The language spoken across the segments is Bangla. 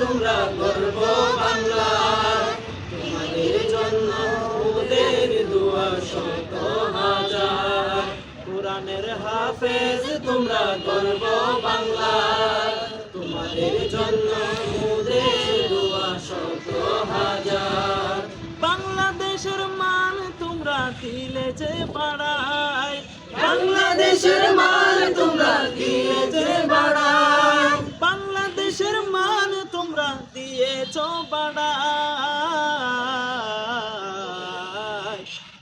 তোমরা গর্ব বাংলার, তোমাদের জন্য মোদের দোয়া শত হাজার। কোরআনের হাফেজ তোমরা গর্ব বাংলার, তোমাদের জন্য মোদের দোয়া শত হাজার। বাংলাদেশের মান তোমরা দিলে যে বাড়ায়, বাংলাদেশের মান তোমরা দিলে যে বাড়ায়, বাংলাদেশের মান তোমরা দিয়েছ বাড়ায়।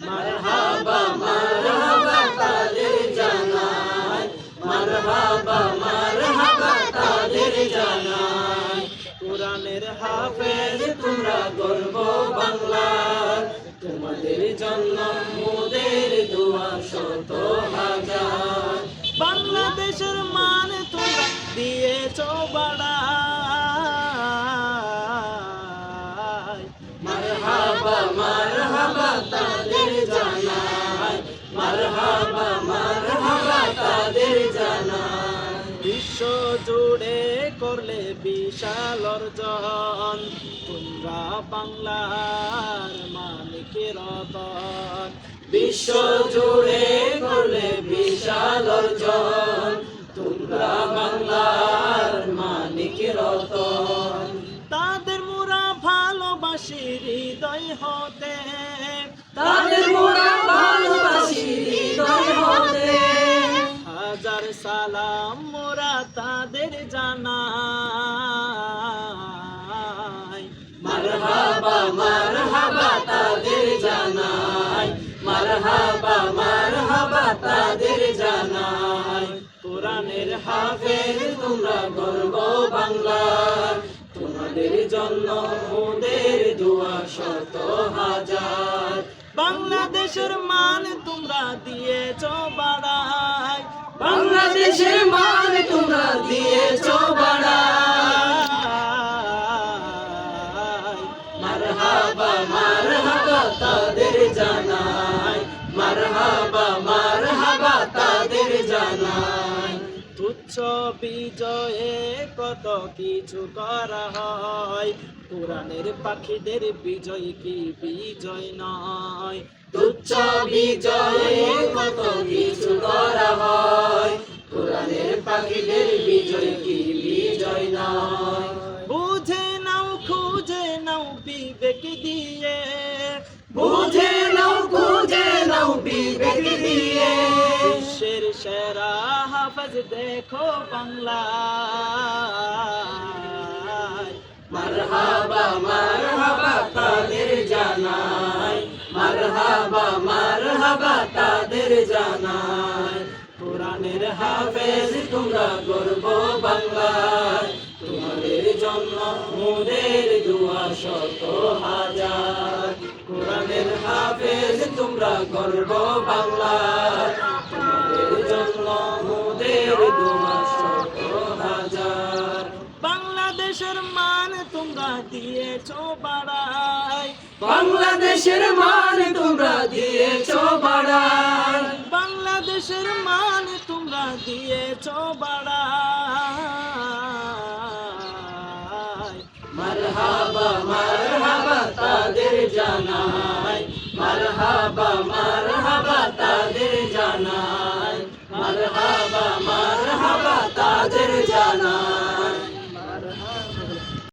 মারহাবা মারহাবা তাদের জানাই, মারহাবা মারহাবা তাদের জানাই। কোরআনের হাফেজ তোমরা গর্ব বাংলার, তোমাদের জন্য মোদের দোয়া শত হাজার। বাংলাদেশের মান তোমরা দিয়েছ বাড়াই, মারহাবা মারহাবা তাদের জানাই, মারহাবা মারহাবা তাদের জানাই। বিশ্ব জুড়ে করলে বিশাল অর্জন, তোমরা বাংলার মানিকের রতন। বিশ্ব জুড়ে করলে বিশাল অর্জন, তোমরা বাংলার মানিকের রতন। তাদের মোরা ভালোবাসি হৃদয় হতে, তাদের মোরা ভালোবাসি হৃদয় হতে। হাজার সালাম মোরা তাদের জানাই, মারহাবা মারহাবা তাদের জানাই, মারহাবা মারহাবা তাদের জানাই। কোরআনের হাফেজ তোমরা গর্ব বাংলার, তোমাদের জন্য মোদের দোয়া শত হাজার। বাংলাদেশের মান তোমরা দিয়েছ বাড়াই, বাংলাদেশের মান তোমরা দিয়েছ বাড়াই। মারহাবা মারহাবা তাদের জানাই, মারহাবা মারহাবা তাদের জানাই। তুচ্ছ বিজয়ে কত কিছু করা হয়, কোরআনের পাখিদের বিজয় কি বিজয় নয়। তুচ্ছ বিজয়ে কত কিছু করা হয়, কোরআনের পাখিদের বিজয় কি বিজয় নয়। বুঝে নাও খুঁজে নাও বিবেক দিয়ে, বুঝে নাও খুঁজে নাও বিবেক দিয়ে। বিশ্বের সেরা হাফেজ দেখো বাংলায়, মারহাবা মারহাবা তাদের জানাই, মারহাবা মারহাবা তাদের জানাই। কোরআনের হাফেজ তোমরা গর্ব বাংলার, তোমাদের জন্য মোদের দোয়া শত হাজার। কোরআনের হাফেজ তোমরা গর্ব বাংলার, তোমাদের জন্য মোদের দোয়া শত হাজার। বাংলাদেশের মান তোমরা দিয়েছ বাড়াই, বাংলাদেশের মান তোমরা দিয়েছ বাড়াই, বাংলাদেশের মান তোমরা দিয়েছ বাড়াই। মারহাবা মারহাবা তাদের জানাই, মারহাবা মারহাবা তাদের জানাই, মারহাবা মারহাবা তাদের জানাই।